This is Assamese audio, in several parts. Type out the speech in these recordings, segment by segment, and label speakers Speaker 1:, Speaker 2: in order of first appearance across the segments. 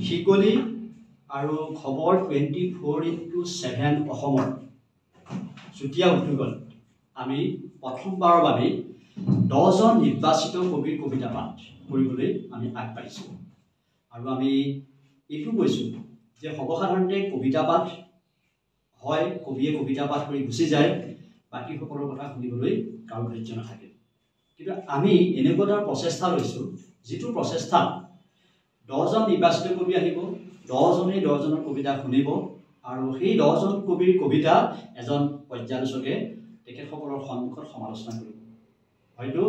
Speaker 1: শিকলি আৰু খবৰ 24/7 অসমৰ চুতীয়া উদ্যোগত আমি প্ৰথমবাৰৰ বাবে 10জন নিৰ্বাচিত কবিৰ কবিতা পাঠ কৰিবলৈ আমি আগবাঢ়িছোঁ আৰু আমি এইটো কৈছোঁ যে সৰ্বসাধাৰণতে কবিতা পাঠ হয় কবিয়ে কবিতা পাঠ কৰি গুচি যায় বাকী সকলৰ কথা শুনিবলৈ কাৰো ধৈৰ্য নাথাকে কিন্তু আমি এনেকুৱা এটা প্ৰচেষ্টা লৈছোঁ যিটো প্ৰচেষ্টা 10জন নিৰ্বাচিত কবি আহিব 10জনে 10জনৰ কবিতা শুনিব আৰু সেই 10জন কবিৰ কবিতা এজন পৰ্যালোচকে তেখেতসকলৰ সন্মুখত সমালোচনা কৰিব হয়তো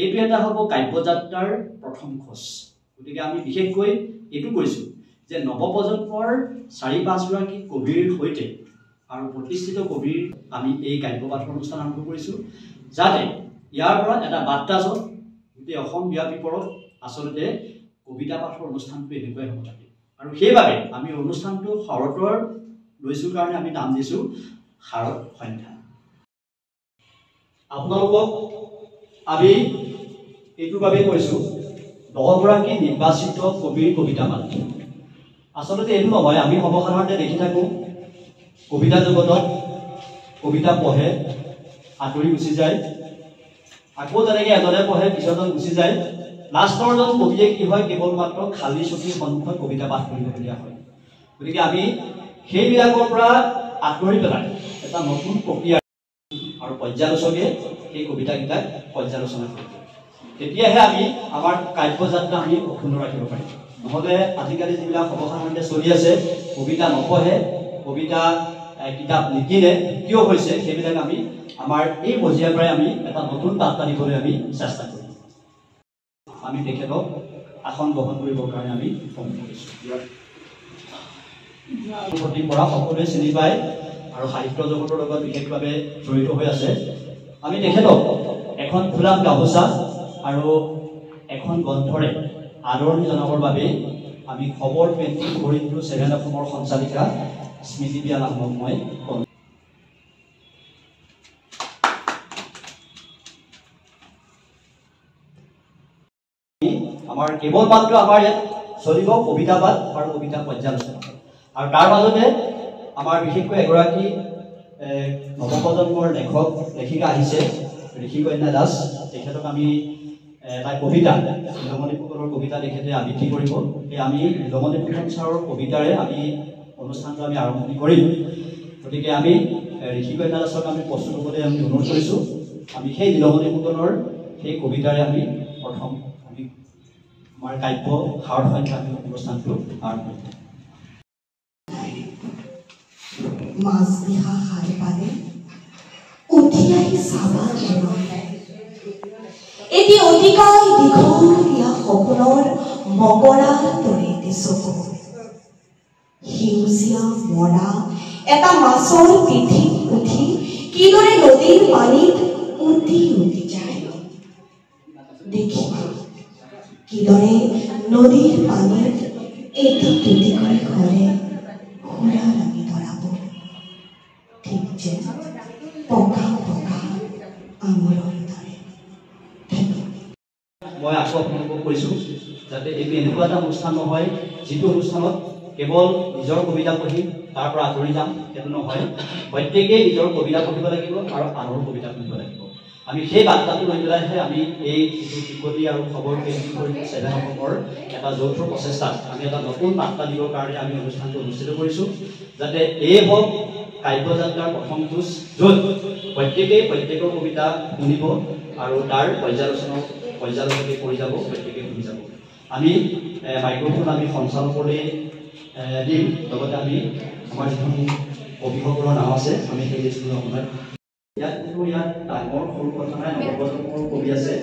Speaker 1: এইটো এটা হ'ব কাব্যযাত্ৰাৰ প্ৰথম খোজ গতিকে আমি বিশেষকৈ এইটো কৈছোঁ যে নৱপ্ৰজন্মৰ 4-5 গৰাকী কবিৰ সৈতে আৰু প্ৰতিষ্ঠিত কবিৰ আমি এই কাব্যপাঠৰ অনুষ্ঠান আৰম্ভ কৰিছোঁ যাতে ইয়াৰ পৰা এটা বাৰ্তা য'ত গোটেই অসম ব্যাপী পৰক আচলতে কবিতা পাঠৰ অনুষ্ঠানটো এনেকুৱাই হ'ব লাগে আৰু সেইবাবে আমি অনুষ্ঠানটো শৰতৰ লৈছোঁ কাৰণে আমি নাম দিছোঁ শাৰদ সন্ধ্যা আপোনালোকক আমি এইটোৰ বাবে কৈছোঁ 10 গৰাকী নিৰ্বাচিত কবিৰ কবিতা পাঠ আচলতে এইটো নহয় আমি সৰ্বসাধাৰণতে দেখি থাকোঁ কবিতা জগতত কবিতা পঢ়ে আঁতৰি গুচি যায় আকৌ যেনেকৈ এজনে পঢ়ে পিছজন গুচি যায় লাষ্টৰজন কবিয়ে কি হয় কেৱল মাত্ৰ খালী চকীৰ সন্মুখত কবিতা পাঠ কৰিবলগীয়া হয় গতিকে আমি সেইবিলাকৰ পৰা আঁতৰি পেলাই এটা নতুন প্ৰক্ৰিয়া আৰু পৰ্যালোচকে সেই কবিতাকেইটাক পৰ্যালোচনা কৰিব তেতিয়াহে আমি আমাৰ কাব্যযাত্ৰা আমি অক্ষুণ্ণ ৰাখিব পাৰিম নহ'লে আজিকালি যিবিলাক সৰ্বসাধাৰণতে চলি আছে কবিতা নপঢ়ে কবিতা কিতাপ নিকিনে কিয় হৈছে সেইবিলাক আমি আমাৰ এই পৰ্যায়ৰ পৰাই আমি এটা নতুন বাৰ্তা দিবলৈ আমি চেষ্টা কৰিম আমি তেখেতক আসন গ্ৰহণ কৰিবৰ কাৰণে আমি ফোন কৰিছোঁ প্ৰতি পৰা সকলোৱে চিনি পায় আৰু সাহিত্য জগতৰ লগত বিশেষভাৱে জড়িত হৈ আছে আমি তেখেতক এখন ফুলাম গামোচা আৰু এখন গ্ৰন্থৰে আদৰণি জনাবৰ বাবে আমি খবৰ 24/7 অসমৰ সঞ্চালিকা স্মৃতি বিয়া নামক মই কম আমাৰ কেৱল মাত্ৰ আমাৰ ইয়াত চলিব কবিতা পাঠ আৰু কবিতা পৰ্যালোচনা আৰু তাৰ মাজতে আমাৰ বিশেষকৈ এগৰাকী নৱপ্ৰজন্মৰ লেখক লেখিকা আহিছে ঋষিকন্যা দাস তেখেতক আমি এটা কবিতা নীলমণি ফুকনৰ কবিতা তেখেতে আবৃত্তি কৰিব এই আমি নীলমণি ফুকন ছাৰৰ কবিতাৰে আমি অনুষ্ঠানটো আমি আৰম্ভণি কৰিম গতিকে আমি ঋষিকন্যা দাসক আমি প্ৰস্তুত হ'বলৈ আমি অনুৰোধ কৰিছোঁ আমি সেই নীলমণি ফুকনৰ সেই কবিতাৰে আমি প্ৰথম আমি আমাৰ কাব্য শাৰদ সন্ধ্যা অনুষ্ঠানটো আৰম্ভ কৰিম
Speaker 2: মাছ বিহা সাৰ পালে উঠি আহি চাবা এটি অতিকায় দীঘলীয়া সপোনৰ মকৰা দৰে চকু সেউজীয়া মৰা এটা মাছৰ পিঠিত উঠি কিদৰে নদীৰ পানীত উটি উটি যায় দেখিবা কিদৰে নদীৰ পানীত এটি টুটিকৈ ঘৰে সুৰা লাগি ধৰাব ঠিক যে পকা পকা আমৰৰ দৰে
Speaker 1: মই আকৌ আপোনালোকক কৈছোঁ যাতে এইটো এনেকুৱা এটা অনুষ্ঠান নহয় যিটো অনুষ্ঠানত কেৱল নিজৰ কবিতা পঢ়ি তাৰ পৰা আঁতৰি যাম সেইটো নহয় প্ৰত্যেকেই নিজৰ কবিতা পঢ়িব লাগিব আৰু আনৰ কবিতা পঢ়িব লাগিব আমি সেই বাৰ্তাটো লৈ পেলাইহে আমি এই যিটো শিকলি আৰু খবৰ 24/7 অসমৰ এটা যৌথ প্ৰচেষ্টাত আমি এটা নতুন বাৰ্তা দিবৰ কাৰণে আমি অনুষ্ঠানটো অনুষ্ঠিত কৰিছোঁ যাতে এই হওক কাব্যযাত্ৰাৰ প্ৰথম খোজ য'ত প্ৰত্যেকেই প্ৰত্যেকৰ কবিতা শুনিব আৰু তাৰ পৰ্যালোচকে কৰি যাব প্ৰত্যেকে শুনি যাব আমি মাইক্ৰফোন আমি সঞ্চালকলৈ দিম লগতে আমি আমাৰ যিখন কবিসকলৰ নাম আছে আমি সেই লিষ্টটো আপোনাক ইয়াত কিন্তু ইয়াত ডাঙৰ সৰু কথা নাই নৱপ্ৰজন্মৰ কবি আছে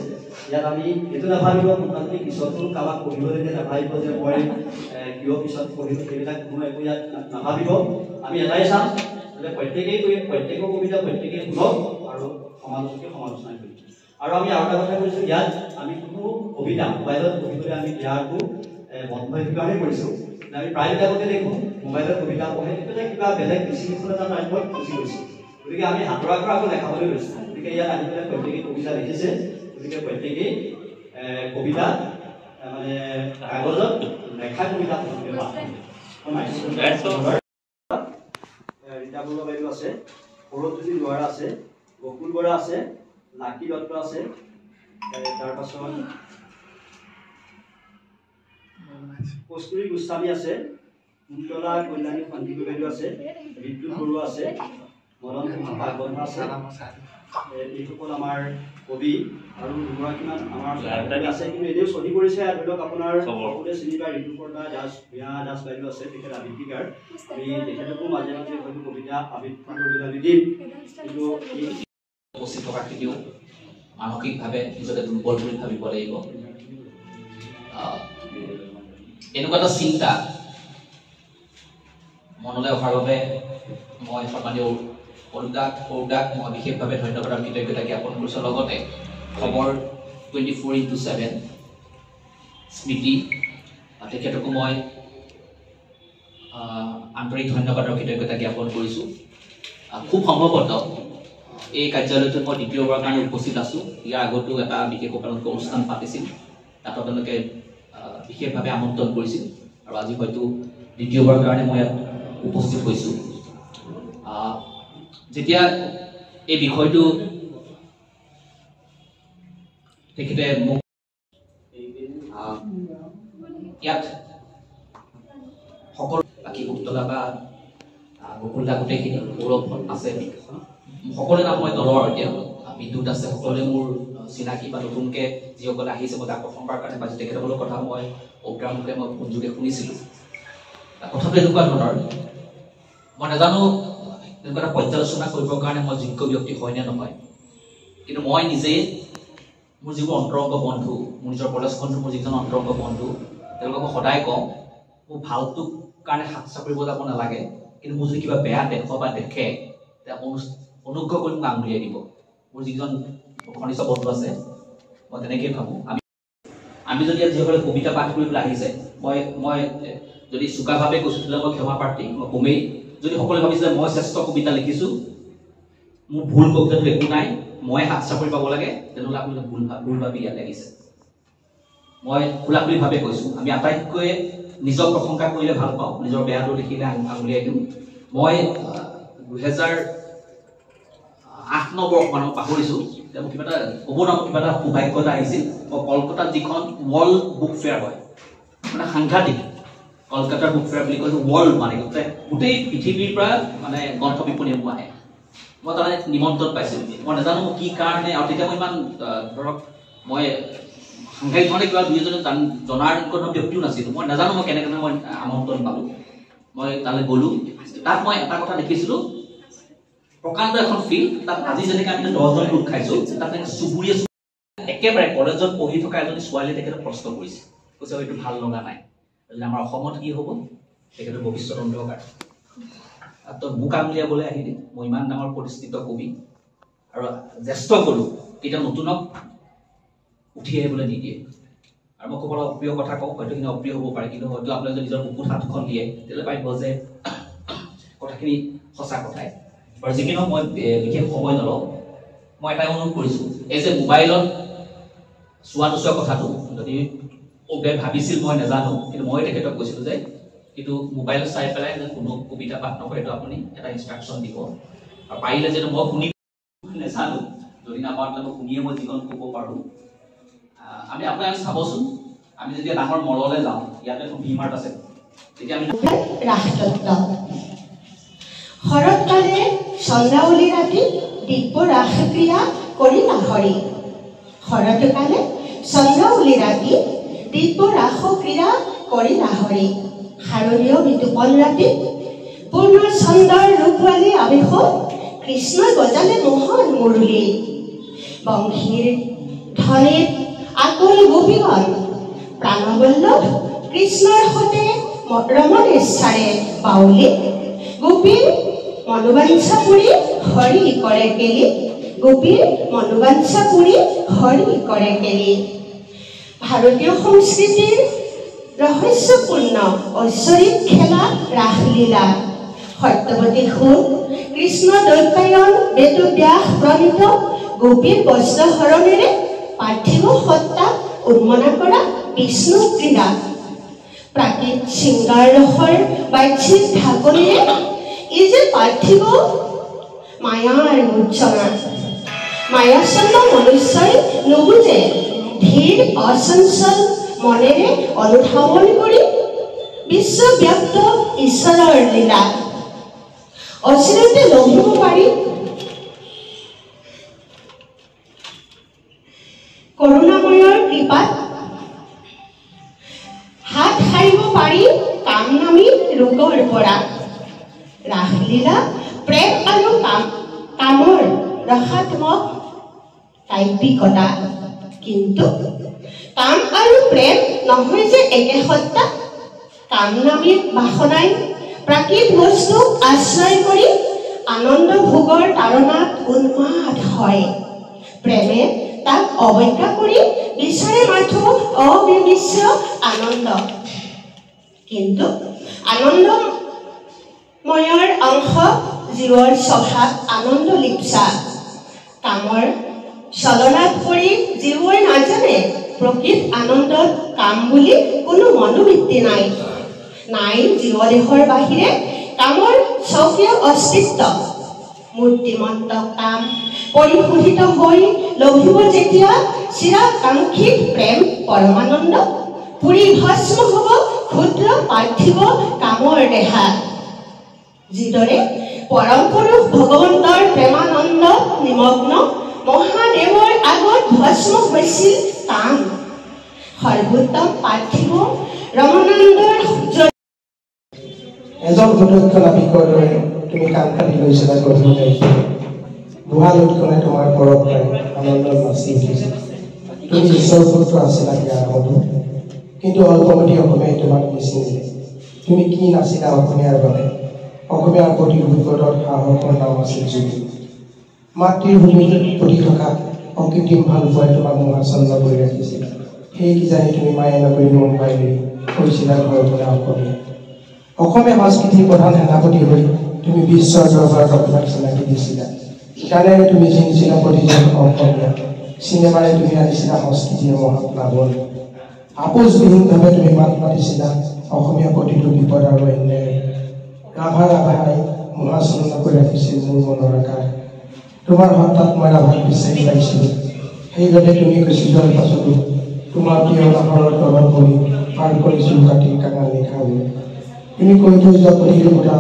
Speaker 1: ইয়াত আমি এইটো নাভাবিব মোটামুটি পিছতো কাৰোবাক পঢ়িবলৈ নাভাবিব যে মই কিয় পিছত পঢ়িলোঁ সেইবিলাক কোনো একো ইয়াত নাভাবিব আমি এটাই চাম যে প্ৰত্যেকৰ কবিতা প্ৰত্যেকেই শুনক আৰু সমালোচকে সমালোচনা কৰিম আৰু আমি আৰু এটা কথা কৈছোঁ ইয়াত আমি কোনো কবিতা মোবাইলত পঢ়িবলৈ আমি ইয়াতো বন্ধ সেইটো কাৰণে কৰিছোঁ আমি প্ৰায়বিলাকতে দেখোঁ মোবাইলত কবিতা পঢ়ে কিবা বেলেগ বিশৃংখল এটা টাইপত গুচি গৈছে গতিকে আমি হাতৰ আখৰ আকৌ দেখাবলৈ লৈছোঁ গতিকে ইয়াত আহি পেলাই প্ৰত্যেকেই কবিতা লিখিছে গতিকে প্ৰত্যেকেই কবিতা মানে কাগজত লেখা কবিতা ৰীতা বৰুৱা বাইদেউ আছে, সৰস্বতী বৰা আছে, গকুল বৰা আছে, লাকি দত্ত আছে, তাৰপাছত কস্তুৰী গোস্বামী আছে, কুন্তলা কল্যাণী সঞ্জীৱী বাইদেউ আছে, বিদ্যুৎ বৰুৱা আছে, মদন মোহন পাগবন্ধা আছে। এইসকল আমাৰ কবি আৰু দুগৰাকীমান আমাৰ আছে, কিন্তু এনেও চলি পৰিছে। ধৰি লওক আপোনাৰ সকলোৱে চিনি পায় ঋতুপৰ্ণা দাস, ভূঞা দাস বাইদেউ আছে, তেখেত আবৃত্তিকাৰ। আমি তেখেতকো মাজে মাজে হয়তো কবিতা আবৃত্তি কৰিবলৈ আমি দিম, কিন্তু
Speaker 3: উপস্থিত থকা খেতিও মানসিকভাৱে নিজকে দুৰ্বল বুলি ভাবিব লাগিব। এনেকুৱা এটা চিন্তা মনলৈ অহাৰ বাবে মই সন্মানীয় সৰুদাক মই বিশেষভাৱে ধন্যবাদ আৰু কৃতজ্ঞতা জ্ঞাপন কৰিছোঁ। লগতে খবৰ 24/7 স্মৃতি তেখেতকো মই আন্তৰিক ধন্যবাদ আৰু কৃতজ্ঞতা জ্ঞাপন কৰিছোঁ। খুব সম্ভৱতঃ এই কাৰ্যালয়টোত মই দ্বিতীয়বাৰৰ কাৰণে উপস্থিত আছোঁ। ইয়াৰ আগতো এটা বিশেষ উপালনকৈ অনুষ্ঠান পাতিছিল, তাতো তেওঁলোকে বিশেষভাৱে আমন্ত্ৰণ কৰিছিল আৰু আজি হয়তো দ্বিতীয়বাৰৰ কাৰণে মই ইয়াত উপস্থিত হৈছোঁ। যেতিয়া এই বিষয়টো তেখেতে মোক ইয়াত সকলো বাকী উত্তলা বা গকুলদা গোটেইখিনি গৌৰৱ আছে, সকলোৰে নাম মই নলওঁ আৰু এতিয়া বিদ্যুৎ আছে, সকলোৱে মোৰ চিনাকি বা নতুনকৈ যিসকলে আহিছে মই তাক প্ৰথমবাৰ কাৰণে পাইছোঁ। তেখেতসকলৰ কথা মই অগ্ৰামূলে মই ফোনযোগে শুনিছিলোঁ। কথাটো এনেকুৱা ধৰণৰ, মই নাজানো এনেকুৱা এটা পৰ্যালোচনা কৰিবৰ কাৰণে মই যোগ্য ব্যক্তি হয় নে নহয়, কিন্তু মই নিজেই মোৰ যিবোৰ অন্তৰংগ বন্ধু, মোৰ নিজৰ কলেজখনটো মোৰ যিজন অন্তৰংগ বন্ধু, তেওঁলোকক মই সদায় কওঁ মোৰ ভালটোৰ কাৰণে হাত চাপৰিব যাব নালাগে, কিন্তু মোৰ যদি কিবা বেয়া দেখ বা দেখে তেতিয়া অনুগ্ৰহ কৰি মোক আঙুলিয়াই দিব। মোৰ যিজন ঘনিষ্ঠ বন্ধু আছে মই তেনেকেই ভাবোঁ। আমি যদি যিসকলে কবিতা পাঠ কৰিবলৈ আহিছে, মই যদি চোকাভাৱে কৈছোঁ তেতিয়াহ'লে মই ক্ষমা প্ৰাৰ্থী। মই কমেই যদি সকলোৱে ভাবিছে মই শ্ৰেষ্ঠ কবিতা লিখিছোঁ, মোৰ ভুল কবিতাটো একো নাই, মই হাত চাপৰি পাব লাগে, তেনেহ'লে আপুনি ভুল ভাবি ইয়াত লাগিছে। মই খোলাখুলিভাৱে কৈছোঁ, আমি আটাইতকৈ নিজক প্ৰশংসা কৰিলে ভাল পাওঁ, নিজৰ বেয়াটো দেখিলে আঙুলিয়াই দিওঁ। মই 2008-9 বৰ্ষমানত পাহৰিছোঁ, মোক কিবা এটা ক'ব না, কিবা এটা সৌভাগ্য এটা আহিছিল। মই কলকাতাত যিখন ৱৰ্ল্ড বুক ফেয়াৰ হয়, মানে সাংঘাতিক কলকাতাৰ বুক ফেয়াৰ বুলি কৈছোঁ, ৱৰ্ল্ড মানে গোটেই পৃথিৱীৰ পৰা মানে গ্ৰন্থ বিপণীসমূহ আহে। মই তাৰমানে নিমন্ত্ৰণ পাইছিলোঁ। মই নাজানো কি কাৰণে, আৰু তেতিয়া মই ইমান ধৰক মই সাংঘাতিক ধৰণে কিবা দুই এজনে জনাৰ কোনো ব্যক্তিও নাছিলোঁ। মই নাজানো মই কেনেকৈ মই আমন্ত্ৰণ পালোঁ। মই তালৈ গ'লোঁ, তাত মই এটা কথা দেখিছিলোঁ, প্ৰকাণ্ড এখন ফিল্ড, তাত আজি যেনেকৈ আমি 10জন গোট খাইছোঁ, তাত চুবুৰীয়া একেবাৰে কলেজত পঢ়ি থকা এজনী ছোৱালীয়ে তেখেতক প্ৰশ্ন কৰিছে, কৈছে এইটো ভাল লগা নাই, আমাৰ অসমত কি হ'ব, তেখেতৰ ভৱিষ্যত অন্ধকাৰ। তই মোক আঙুলিয়াবলৈ আহিলি, মই ইমান ডাঙৰ প্ৰতিষ্ঠিত কবি আৰু জ্যেষ্ঠ কৰোঁ, কেতিয়াও নতুনক উঠি আহিবলৈ নিদিয়ে। আৰু মই ক'বলৈ অপ্ৰিয় কথা কওঁ, হয়তো সেইখিনি অপ্ৰিয় হ'ব পাৰে, কিন্তু হয়তো আপোনালোকে নিজৰ বুকুত হাতখন দিয়ে তেতিয়াহ'লে পাৰিব যে কথাখিনি সঁচা কথাই। আৰু যিকি নহওক মই বিশেষ সময় নলওঁ, মই এটাই অনুৰোধ কৰিছোঁ, এই যে মোবাইলত চোৱা নোচোৱা কথাটো যদি ভাবিছিল মই নাজানো, কিন্তু মই তেখেতক কৈছিলোঁ যে কিন্তু মোবাইলত চাই পেলাই যে কোনো কবিতা পাঠ নকৰে, এইটো আপুনি এটা ইনষ্ট্ৰাকশ্যন দিব। আৰু পাৰিলে যে মই শুনি নাজানো, যদি নাপাওঁ মই শুনিয়ে মই যিখন ক'ব পাৰোঁ। আপোনালোকে চাবচোন, আমি যেতিয়া ডাঙৰ মললৈ যাওঁ, ইয়াতে এখন ভি-মাৰ্ট আছে, তেতিয়া আমি
Speaker 2: শৰৎকালে চন্দ্ৰাৱলী ৰাতি দিব্য ৰাসক্ৰিয়া কৰি নাহৰি। শৰৎকালে চন্দ্ৰাৱলী ৰাতি দিব্য ৰাসক্ৰিয়া কৰি নাহৰি। শাৰদীয় ঋতুপন ৰাতি পূৰ্ণ চন্দ্ৰৰ ৰূপৱালী আৱেশত কৃষ্ণই বজালে মোহন মুৰলী। বংশীৰ ধ্বনিত আকুল গোপীগণ প্ৰাণবল্লভ কৃষ্ণৰ সতে ৰমণেশ্বাৰে বাউলী। গোপীৰ মনোবাঞ্ছা পুৰি হৰি কৰে কেলি, গোপীৰ মনোবাঞ্ছা পুৰি হৰি কৰে কেলি। ভাৰতীয় সংস্কৃতিৰ ৰহস্যপূৰ্ণ ঐশ্বৰিক খেলা ৰাসলীলা। সত্যৱতী সুৰ কৃষ্ণ দৈপায়ন বেদব্যাস প্ৰণীত গোপীৰ বজ্ৰহৰণেৰে পাৰ্থিৱ সত্তাক উন্মনা কৰা বিষ্ণু ক্ৰীড়া প্ৰাকৃত শৃংগাৰ ৰসৰ বাহ্যিক ঢাকনিৰে ই যে পাৰ্থিব মায়াৰ মূৰ্ছনা মায়াচ্ছন্ন মনুষ্যই নুবুজে ধীৰ অচঞ্চল মনেৰে অনুধাৱন কৰি বিশ্বব্যাপ্ত ঈশ্বৰৰ লীলা অচিৰতে লভিব পাৰি কৰুণাময়ৰ কৃপাত হাত সাৰিব পাৰি কাম নামি ৰোগৰ পৰা ৰাসলীলা প্ৰেম আৰু কামৰ ৰসাত্মক কাব্যিকতা কিন্তু কাম আৰু প্ৰেম নহয় যে একে সত্তা কাম নামী বাসনাই প্ৰাকৃত বস্তুক আশ্ৰয় কৰি আনন্দ ভোগৰ তাৰণাত উন্মাদ হয় প্ৰেমে তাক অৱজ্ঞা কৰি বিচাৰে মাথো অবিমিশ্ৰ আনন্দ কিন্তু আনন্দময়ৰ অংশ জীৱৰ স্বভাৱ আনন্দ লিপ্সা কামৰ চলনাত পৰি জীৱই নাজানে প্ৰকৃত আনন্দত কাম বুলি কোনো মনোবৃত্তি নাই জীৱদেহৰ বাহিৰে কামৰ স্বকীয় অস্তিত্ব মূৰ্তিমন্ত কাম পৰিশোধিত হৈ লভিব যেতিয়া চিৰাকাংক্ষিত প্ৰেম পৰমানন্দ পুৰি ভস্ম হ'ব ক্ষুদ্ৰ পাৰ্থিব কামৰ দেহা যিদৰে পৰম পুৰুষ ভগৱন্তৰ প্ৰেমানন্দ নিমগ্ন মহাদেৱৰ আগত ভস্ম হৈছিল কাম সৰ্বোত্তম পাৰ্থিব ৰমনানন্দৰ
Speaker 4: এজন সুদক্ষ নাবিকৰ দৰে তুমি কাণ কাটি লৈছিলা গধূলি বুঢ়া লক্ষণে তোমাৰ পৰক পাই আনন্দত নাচি উঠিছে তুমি ঈশ্বৰ পুত্ৰ আছিলা ইয়াৰ আগতো কিন্তু অল্পমতি অসমীয়াই তোমাক নিচিনিলে তুমি কি নাছিলা অসমীয়াৰ বাবে অসমীয়াৰ প্ৰতি বিপদত সাহসৰ নাম আছিল যুগী মাতৃৰ ভূমিত প্ৰতি থকা অকৃত্ৰিম ভাল পোৱাই তোমাক মোহাচ্ছন্ন কৰি ৰাখিছিল সেই কিজানি তুমি মায়ে নকৰি মন পাই কৈছিলা ঘৰৰ পৰা অসমীয়া সংস্কৃতিৰ প্ৰধান সেনাপতি হৈ তুমি বিশ্বৰ দৰবাৰত আপোনাক চিনাকি দিছিলা গানেৰে তুমি চিনিছিলা প্ৰতিজন অসমীয়া চিনেমাৰে তুমি আনিছিলা সংস্কৃতিৰ মহাপ্লাৱন আপোচবিহীনভাৱে তুমি মাত মাতিছিলা অসমীয়া প্ৰতিটো বিপদ আৰু অন্যায় ৰাভাৰ আভাই মোহাচ্ছন্ন কৰি ৰাখিছিল মোৰ মনৰ আকাৰ তোমাৰ সত্তাত মই ৰাভাক বিচাৰি পাইছিলোঁ সেইবাবে তুমি কৈছিলাৰ পাছতো তোমাৰ প্ৰিয় নাহৰৰ তলত পৰি পাৰ কৰিছোঁ কাটিৰ কাঙাল লিখা তুমি কৈ থৈ যোৱা প্ৰতিটো কথা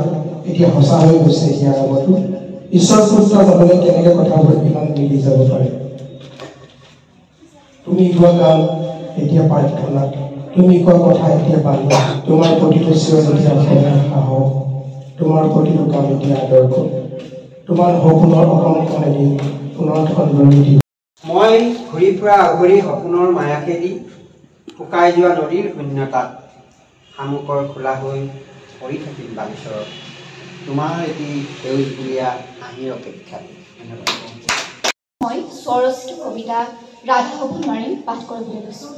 Speaker 4: এতিয়া সঁচা হৈ গৈছে ইয়াৰ আগতো ঈশ্বৰ পুত্ৰ নহ'লে কেনেকৈ কথাবোৰ ইমান মিলি যাব পাৰে তুমি কোৱা গান এতিয়া প্ৰাৰ্থনা তুমি কোৱা কথা এতিয়া বান্ধা তোমাৰ প্ৰতিটো চিঞৰ এতিয়া অসমীয়াৰ সাহস তোমাৰ প্ৰতিটো কাম এতিয়া আদৰ্শ তোমাৰ সপোনৰ অসমখন এদিন পুনৰ ধৰি দিম
Speaker 5: মই ঘূৰি ফুৰা অঘৰী সপোনৰ মায়াকেদি শুকাই যোৱা নদীৰ শূন্যতাত শামুকৰ খোলা হৈ পৰি থাকিল বালিচৰত তোমাৰ এটি সেউজীয়া হাঁহিৰ অপেক্ষাত
Speaker 6: মই স্বৰচিত কবিতা ৰাধা হ'ব নোৱাৰিম পাঠ কৰিবলৈ লৈছোঁ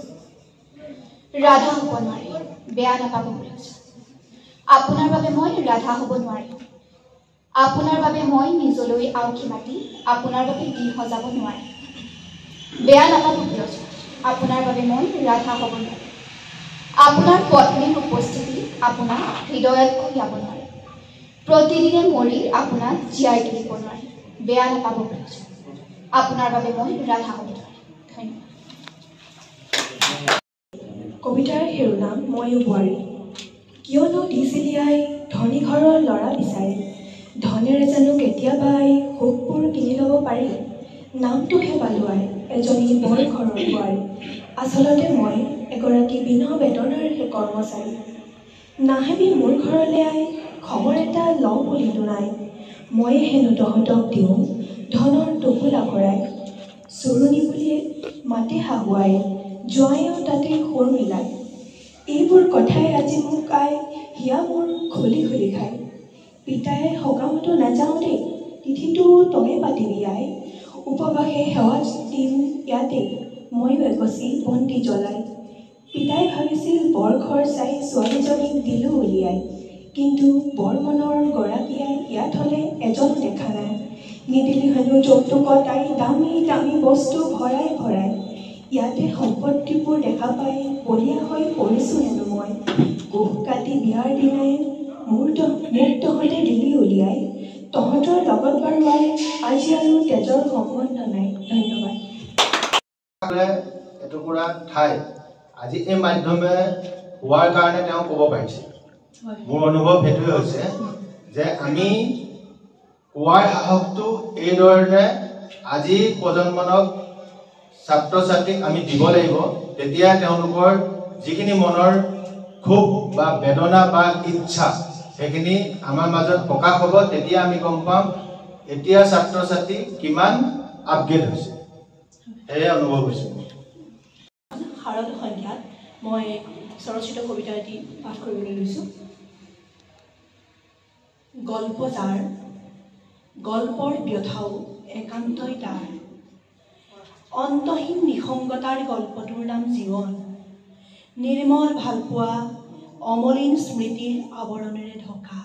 Speaker 6: ৰাধা হ'ব নোৱাৰিম বেয়া নাপাব বুলি কৈছোঁ আপোনাৰ বাবে মই ৰাধা হ'ব নোৱাৰিম আপোনাৰ বাবে মই নিজলৈ আউকি মাতি আপোনাৰ বাবে দিন সজাব নোৱাৰিম বেয়া নাপাব প্ৰিয়জন আপোনাৰ বাবে মই ৰাধা হ'ব নোৱাৰিম আপোনাৰ পত্নীৰ উপস্থিতি আপোনাক হৃদয়ত কঢ়িয়াব নোৱাৰে প্ৰতিদিনে মৰি আপোনাক জীয়াই তুলিব নোৱাৰে বেয়া নাপাব প্ৰিয়জন আপোনাৰ বাবে মই ৰাধা হ'ব নোৱাৰিম ধন্যবাদ
Speaker 7: কবিতাৰ শিৰোনাম ময়ো বোৱাৰী কিয়নো দিছিলিয়াই ধনী ঘৰৰ ল'ৰা বিচাৰি ধনেৰে জানো কেতিয়াবাই সুখবোৰ কিনি ল'ব পাৰি নামটোহে পালোৱাই এজনী বৰ ঘৰৰ বোৱাৰী আচলতে মই এগৰাকী বিনা বেতনৰ কৰ্মচাৰী নাহিবি মোৰ ঘৰলৈ আই খবৰ এটা লওঁ বুলিতো নাই মই হেনো তহঁতক দিওঁ ধনৰ টোপোলা ভৰাই চুৰণি বুলিয়ে মাতে হাহুৱাই জোৱাইও তাতে সুৰ মিলাই এইবোৰ কথাই আজি মোক আই হিয়া মোৰ খুলি খুলি খায় পিতাই সকামতো নাযাওঁ দেই তিথিটো তয়ে পাতিবি আই উপবাসে সেৱা দিম ইয়াতে ময়ো এগছি বন্তি জ্বলাই পিতাই ভাবিছিল বৰ ঘৰ চাই ছোৱালীজনীক দিলোঁ উলিয়াই কিন্তু বৰ মনৰ গৰাকীয়ে ইয়াত হ'লে এজনো দেখা নাই নিদিলি হেনো যৌতুকত তাই দামী দামী বস্তু ভৰাই ভৰাই ইয়াতে সম্পত্তিবোৰ দেখা পাই বলিয়া হৈ পৰিছোঁ হেনো মই কোষ কাটি বিয়াৰ দিনাই মোক তহঁতে দিলি উলিয়াই তহঁতৰ লগত বাৰু আজি আৰু তেজৰ সম্বন্ধ নাই ধন্যবাদ
Speaker 8: এটুকুৰা ঠাই আজি এই মাধ্যমে হোৱাৰ কাৰণে তেওঁ ক'ব পাৰিছে মোৰ অনুভৱ সেইটোৱে হৈছে যে আমি কোৱাৰ সাহসটো এইধৰণে আজি প্ৰজন্মক ছাত্ৰ ছাত্ৰীক আমি দিব লাগিব তেতিয়া তেওঁলোকৰ যিখিনি মনৰ ক্ষোভ বা বেদনা বা ইচ্ছা সেইখিনি আমাৰ মাজত প্ৰকাশ হ'ব তেতিয়া আমি গম পাম এতিয়া ছাত্ৰ ছাত্ৰী কিমান আপগ্ৰেড হৈছে এয়ে অনুভৱ হৈছে
Speaker 7: শাৰদ সন্ধ্যাত মই স্বৰচিত কবিতা এটি পাঠ কৰিবলৈ লৈছোঁ গল্প যাৰ গল্পৰ ব্যথাও একান্তই তাৰ অন্তহীন নিসংগতাৰ গল্পটোৰ নাম জীৱন নিৰ্মল ভালপোৱা অমলিন স্মৃতিৰ আৱৰণেৰে ঢকা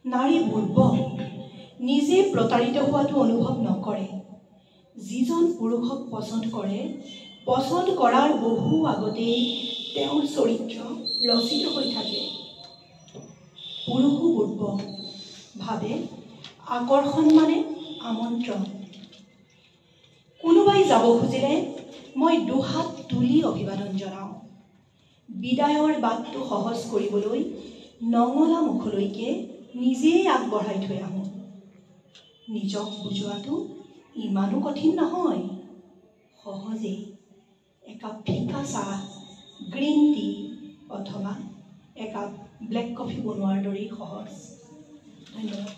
Speaker 7: নাৰী বুৰ্বক নিজে প্ৰতাৰিত হোৱাটো অনুভৱ নকৰে যিজন পুৰুষক পচন্দ কৰে পচন্দ কৰাৰ বহু আগতেই তেওঁৰ চৰিত্ৰ ৰচিত হৈ থাকে পুৰুষো বুৰ্বক ভাবে আকৰ্ষণ মানে আমন্ত্ৰণ কোনোবাই যাব খুজিলে মই দুহাত তুলি অভিবাদন জনাওঁ বিদায়ৰ বাটটো সহজ কৰিবলৈ নঙলা মুখলৈকে নিজেই আগবঢ়াই থৈ আহোঁ নিজক বুজোৱাটো ইমানো কঠিন নহয় সহজেই একাপ ফিকা চাহ গ্ৰীণ টি অথবা একাপ ব্লেক কফি বনোৱাৰ দৰেই সহজ ধন্যবাদ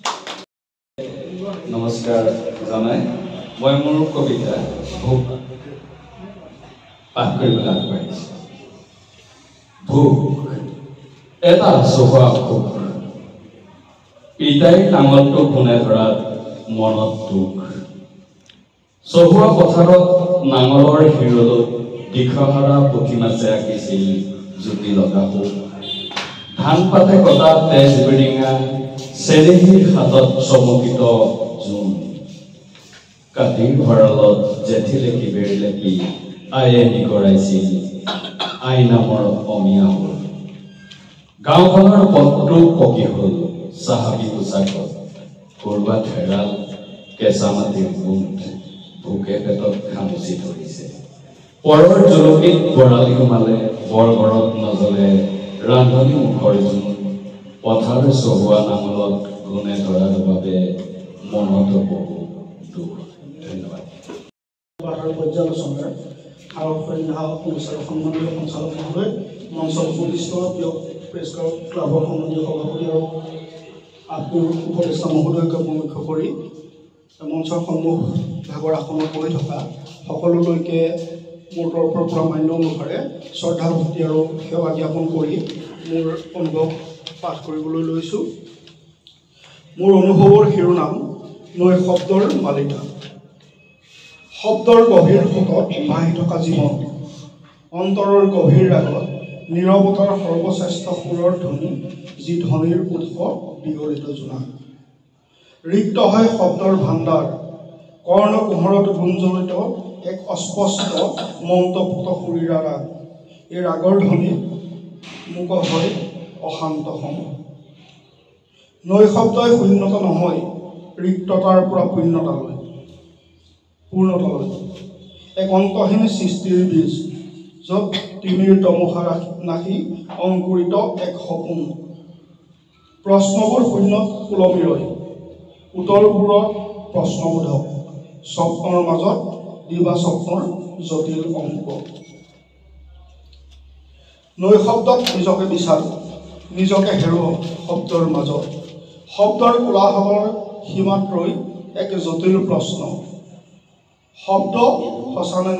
Speaker 9: নমস্কাৰ জনাই মই মোৰ কবিতা ভোক পাঠ কৰিবলৈ আগবাঢ়িছোঁ ভোক এটা চোকা ভোক পিতাই নাঙলটো পোনে ধৰাত মনত দুখ চহুৱা পথাৰত নাঙলৰ শিৰলত দিশহাৰা পুঠি মাছে আঁকিছিল জুতি লগা ভোক ধান পাতে কটা তেজ বিৰিঙা চেৰেহীৰ হাতত চমকিত জোন কাতিৰ ভঁৰালত জেঠি লেখি বেৰ লেপি আয়ে নিকৰাইছিল আই নামৰ অমীয়া হ'ল গাঁওখনৰ পথটো পকী হ'ল চাহাবী পোচাকত কৰবাত হেৰাল কেঁচা মাটিৰ গোন্ধ ভোকে পেটত খামুচি ধৰিছে পৰৰ জুলুকিত বৰালি সোমালে বৰ ঘৰত নজ্বলে ৰান্ধনি মুখৰ জোন পথাৰ চহোৱা নাঙলত গুণে ধৰাৰ বাবে মনত বহু দুখ ধন্যবাদ
Speaker 10: পৰ্যালোচনাৰ আৰু সন্ধ্যা অনুষ্ঠানৰ সন্মানীয় সঞ্চালক মহোদয় মঞ্চৰ উপদিষ্ট প্ৰেছ ক্লাবৰ সন্মানীয় সভাপতি আৰু আপুৰ উপদেষ্টা মহোদয়কে মুখ্য কৰি মঞ্চৰ সন্মুখ ভাগৰ আসনত বহি থকা সকলোলৈকে মোৰ তৰফৰ পৰা মান্য অনুসাৰে শ্ৰদ্ধা ভক্তি আৰু সেৱা জ্ঞাপন কৰি মোৰ অনুভৱ পাঠ কৰিবলৈ লৈছোঁ মোৰ অনুভৱৰ শিৰোনাম নৈ শব্দৰ মালিকা শব্দৰ গভীৰ সোঁতত ভাহি থকা জীৱন অন্তৰৰ গভীৰ ৰাগত নীৰৱতাৰ সৰ্বশ্ৰেষ্ঠ সুৰৰ ধ্বনি যি ধ্বনিৰ উৎস বিগলিত জোনাক ৰিক্ত হয় শব্দৰ ভাণ্ডাৰ কৰ্ণকুহৰত গুঞ্জৰিত এক অস্পষ্ট মন্ত্ৰপুত সুৰীৰা ৰাগ এই ৰাগৰ ধ্বনিত মুক হয় অশান্ত সময় নৈ শব্দই শূন্যতা নহয় ৰিক্ততাৰ পৰা পূৰ্ণতালৈ এক অন্তহীন সৃষ্টিৰ বীজ য'ত তিমিৰ তমোহা নাশি অংকুৰিত এক সপোন প্ৰশ্নবোৰ শূন্যত ওলমি ৰয় উত্তৰবোৰত প্ৰশ্নবোধক স্বপ্নৰ মাজত দিবা স্বপ্নৰ জটিল অংক নৈ শব্দত নিজকে বিচাৰোঁ নিজকে হেৰুৱাওঁ শব্দৰ মাজত শব্দৰ কোলাহলৰ সীমাত ৰৈ এক জটিল প্ৰশ্ন শব্দ সঁচানে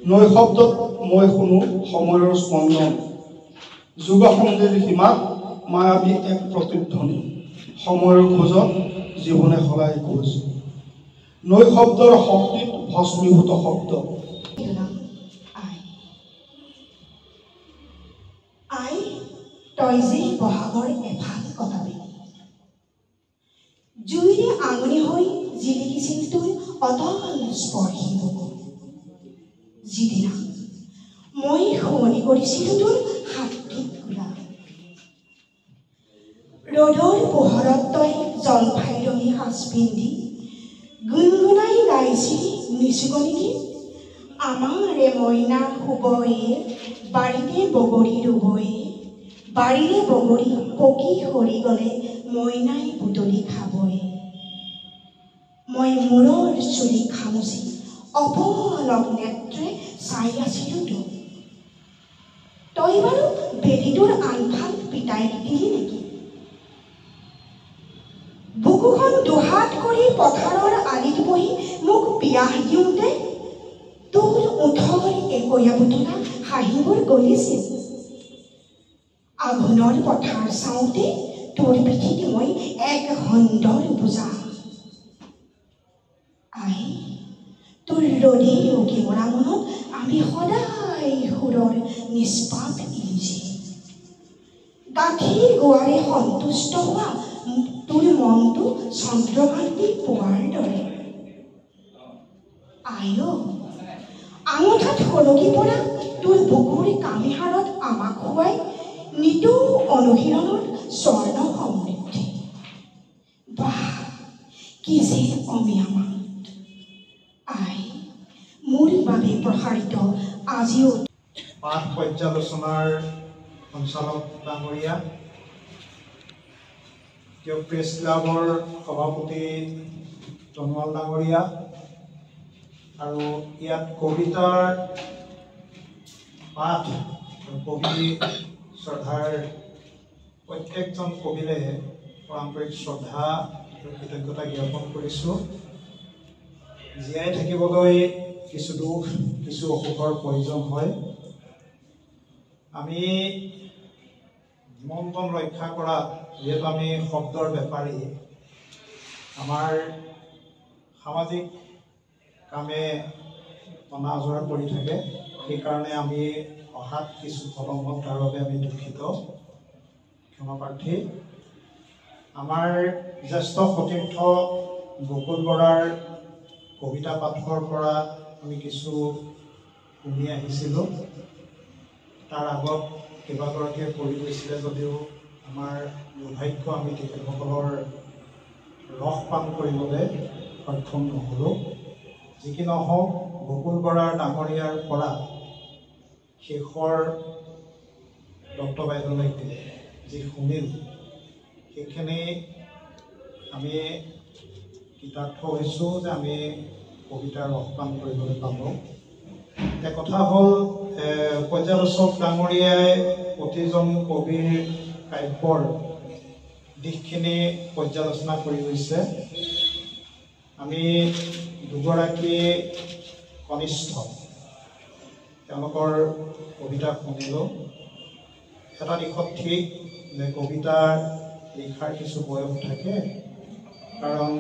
Speaker 10: নৈ শব্দত মই শুনো সময়ৰ স্পন্দন যুগসন্ধিৰ সীমাত মায়াবী এক প্ৰতিধ্বনি সময়ৰ খোজত জীৱনে সলাই খোজ নৈ শব্দৰ শক্তিত ভস্মীভূত শব্দ
Speaker 2: আই তই যে বহাগৰ এফাল কটাবি জুইৰে আঙুলি হৈ জিলিকিছিল তোৰ অতল স্পৰ্শী বুকু যিদিনা মই শুৱনি কৰিছিলোঁ তোৰ হাতটিত গোলা ৰ'দৰ পোহৰত তই জলফাই ৰঙী সাজ পিন্ধি গুণগুণাই গাইছিলি নিচুকনি গীত আমাৰে মইনা শুবয়ে বাৰীতে বগৰী ৰুবয়ে বাৰীৰে বগৰী পকি সৰি গ'লে মইনাই বুটলি খাবয়ে মই মূৰৰ চুলি খামুচি অপলক নেত্ৰে চাই আছিলোঁ তোক তই বাৰু বেলিটোৰ আনফাল পিতাই দিলি নেকি বুকুখন দুহাত কৰি পথাৰৰ আলিত বহি মোক পিয়াহ দিওঁতে তোৰ ওঠৰ একৈয়া বুটলা হাঁহিবোৰ গলিছিল আঘোণৰ পথাৰ চাওঁতে তোৰ পিঠিত মই এক সুন্দৰ বোজা আই তোৰ ৰ'দে ৰগি মৰা মনত আমি সদায় সুৰৰ নিষ্পাপ ইলিজি গাখীৰ গোৱাৰে সন্তুষ্ট হোৱা তোৰ মনটো চন্দ্ৰকান্তি পোৱাৰ দৰে আই আঙুঠাত সলকি পৰা তোৰ বুকুৰ কামিহাৰত আমাক খুৱাই নিতৌ অনুশীলনৰ স্বৰ্ণ সমৃদ্ধি বাহ কি যে অমীয়া মাত আই মোৰ বাবে প্ৰসাৰিত আজিও
Speaker 11: পাঠ পৰ্যালোচনাৰ সঞ্চালক ডাঙৰীয়া প্ৰেছ ক্লাবৰ সভাপতি জনোৱাল ডাঙৰীয়া আৰু ইয়াত কবিতাৰ পাঠ কবি শ্ৰদ্ধাৰ প্ৰত্যেকজন কবিলে পাৰম্পৰিক শ্ৰদ্ধা আৰু কৃতজ্ঞতা জ্ঞাপন কৰিছোঁ জীয়াই থাকিবলৈ কিছু দুখ কিছু অসুখৰ প্ৰয়োজন হয় আমি নিমন্ত্ৰণ ৰক্ষা কৰা যিহেতু আমি শব্দৰ বেপাৰী আমাৰ সামাজিক কামে টনা আজৰা কৰি থাকে সেইকাৰণে আমি অহাত কিছু পলম হ'ল তাৰ বাবে আমি দুখিত ক্ষমাপ্ৰাৰ্থী আমাৰ জ্যেষ্ঠ সতীৰ্থ বকুল বৰাৰ কবিতা পাঠৰ পৰা আমি কিছু শুনি আহিছিলোঁ তাৰ আগত কেইবাগৰাকীয়ে পঢ়ি গৈছিলে যদিও আমাৰ দুৰ্ভাগ্য আমি তেখেতসকলৰ ৰস পান কৰিবলৈ সক্ষম নহ'লোঁ যি কি নহওক বকুল বৰাৰ ডাঙৰীয়াৰ পৰা শেষৰ ডক্টৰ বাইদেউলৈকে যি শুনিল সেইখিনি আমি কৃতাৰ্থ হৈছোঁ যে আমি কবিতাৰ ৰস পান কৰিবলৈ পালোঁ এতিয়া কথা হ'ল পৰ্যালোচক ডাঙৰীয়াই প্ৰতিজন কবিৰ কাব্যৰ দিশখিনি পৰ্যালোচনা কৰি গৈছে আমি দুগৰাকী কনিষ্ঠ তেওঁলোকৰ কবিতা শুনিলোঁ এটা দিশত ঠিক যে কবিতা লিখাৰ কিছু বয়স থাকে কাৰণ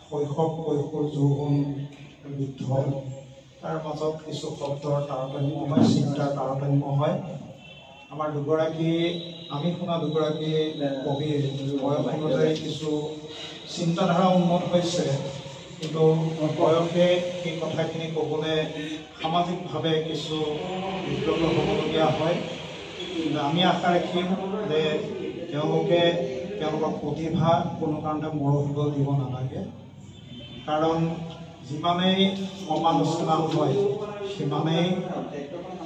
Speaker 11: শৈশৱ কৈশোৰ যৌৱন বৃদ্ধ তাৰ মাজত কিছু শব্দৰ তাৰতম্য হয় চিন্তাৰ তাৰতম্য হয় আমাৰ দুগৰাকী আমি শুনা দুগৰাকী কবিৰ বয়স অনুযায়ী কিছু চিন্তাধাৰা উন্নত হৈছে কিন্তু বয়সে সেই কথাখিনি ক'বলৈ সামাজিকভাৱে কিছু বিব্ৰত হ'বলগীয়া হয় কিন্তু আমি আশা ৰাখিম যে তেওঁলোকে তেওঁলোকৰ প্ৰতিভা কোনো কাৰণতে মৰহিব দিব নালাগে কাৰণ যিমানেই সমালোচনা হয় সিমানেই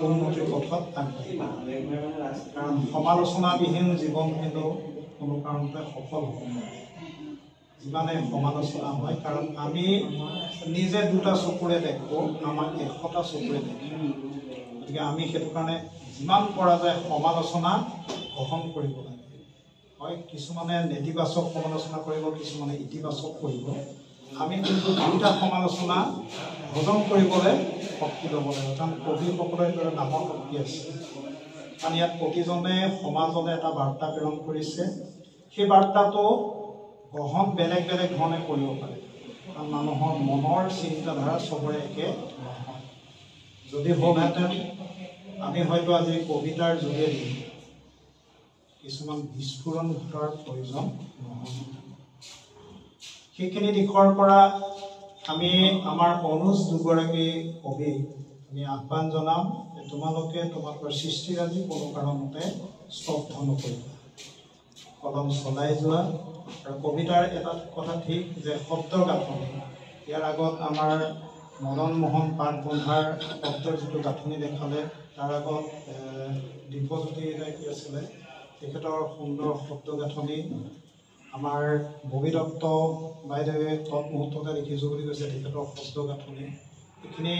Speaker 11: উন্নতিৰ পথত আগবাঢ়িব কাৰণ সমালোচনাবিহীন জীৱন কিন্তু কোনো কাৰণতে সফল হ'ব নোৱাৰে যিমানে সমালোচনা হয় কাৰণ আমি নিজে দুটা চকুৰে দেখোঁ আমাক 100টা চকুৰে দেখে গতিকে আমি সেইটো কাৰণে যিমান পৰা যায় সমালোচনা গ্ৰহণ কৰিব লাগে হয় কিছুমানে নেতিবাচক সমালোচনা কৰিব কিছুমানে ইতিবাচক কৰিব আমি কিন্তু দুটা সমালোচনা হজম কৰিবলৈ শক্তি ল'ব লাগিব কাৰণ কবিসকলৰ দৰে ডাঙৰ শক্তি আছে কাৰণ ইয়াত প্ৰতিজনে সমাজলৈ এটা বাৰ্তা প্ৰেৰণ কৰিছে সেই বাৰ্তাটো গ্ৰহণ বেলেগ বেলেগ ধৰণে কৰিব পাৰে কাৰণ মানুহৰ মনৰ চিন্তাধাৰা চবৰে একে নহয় যদি হ'লহেঁতেন আমি হয়তো আজি কবিতাৰ যোগেদি কিছুমান বিস্ফোৰণ ঘটাৰ প্ৰয়োজন নহয় সেইখিনি দিশৰ পৰা আমি আমাৰ অনুজ দুগৰাকী কবি আমি আহ্বান জনাম যে তোমালোকে তোমালোকৰ সৃষ্টিৰাজি কোনো কাৰণতে স্তব্ধ নকৰিবা, কলম চলাই যোৱা। আৰু কবিতাৰ এটা কথা ঠিক যে শব্দৰ গাঁথনি, ইয়াৰ আগত আমাৰ মদন মোহন পাঠ বন্ধাৰ শব্দৰ যিটো গাঁথনি দেখালে, তাৰ আগত দীপজ্যোতি কি আছিলে তেখেতৰ সুন্দৰ শব্দ গাঁথনি, আমাৰ ববী দত্ত বাইদেৱে তৎমুহূৰ্ততে লিখিছোঁ বুলি কৈছে তেখেতৰ শব্দ গাঁথনি, এইখিনি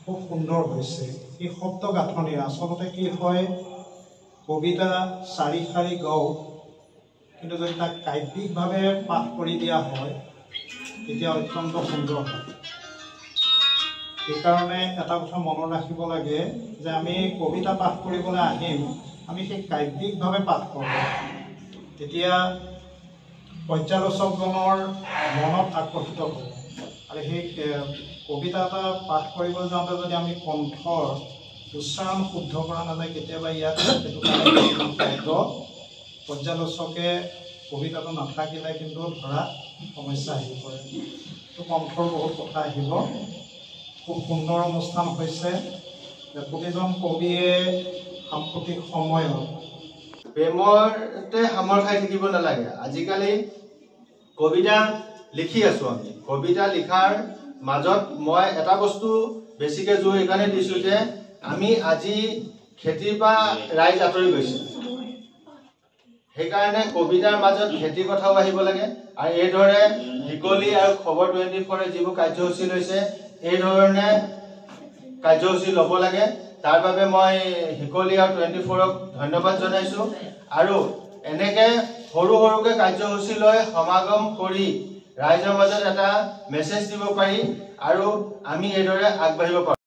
Speaker 11: খুব সুন্দৰ হৈছে। এই শব্দ গাঁথনিৰ আচলতে কি হয়, কবিতা 4 শাৰী গাওঁ, কিন্তু যদি তাক কাব্যিকভাৱে পাঠ কৰি দিয়া হয় তেতিয়া অত্যন্ত সুন্দৰ হয়। সেইকাৰণে এটা কথা মনত ৰাখিব লাগে যে আমি কবিতা পাঠ কৰিবলৈ আহিম, আমি সেই কাব্যিকভাৱে পাঠ কৰোঁ, তেতিয়া পৰ্যালোচকজনৰ মনত আকৰ্ষিত হ'ব। আৰু সেই কবিতা এটা পাঠ কৰিবলৈ যাওঁতে যদি আমি কণ্ঠৰ উচ্চাৰণ শুদ্ধ কৰা নাযায়, কেতিয়াবা ইয়াত সেইটো কাৰণে পৰ্যালোচকে কবিতাটো নাথাকিলে কিন্তু ধৰাত সমস্যা আহি পৰে। তো কণ্ঠৰ বহুত কথা আহিব। খুব সুন্দৰ অনুষ্ঠান হৈছে। প্ৰতিজন কবিয়ে সাম্প্ৰতিক সময়ত
Speaker 8: প্ৰেমতে সামৰ খাই থাকিব নালাগে। আজিকালি কবিতা লিখি আছোঁ, আমি কবিতা লিখাৰ মাজত মই এটা বস্তু বেছিকৈ জোৰ এইকাৰণে দিছোঁ যে আমি আজি খেতিৰ পৰা ৰাইজ আঁতৰি গৈছে, সেইকাৰণে কবিতাৰ মাজত খেতিৰ কথাও আহিব লাগে। আৰু এইদৰে হিকলি আৰু খবৰ 24 যিবোৰ কাৰ্যসূচী লৈছে, এইধৰণে কাৰ্যসূচী ল'ব লাগে। তাৰ বাবে মই হিকলি আৰু 24ক ধন্যবাদ জনাইছোঁ। আৰু এনেকৈ সৰু সৰুকৈ কাৰ্যসূচী লৈ সমাগম কৰি ৰাইজৰ মাজত এটা মেছেজ দিব পাৰি আৰু আমি এইদৰে আগবাঢ়িব পাৰোঁ।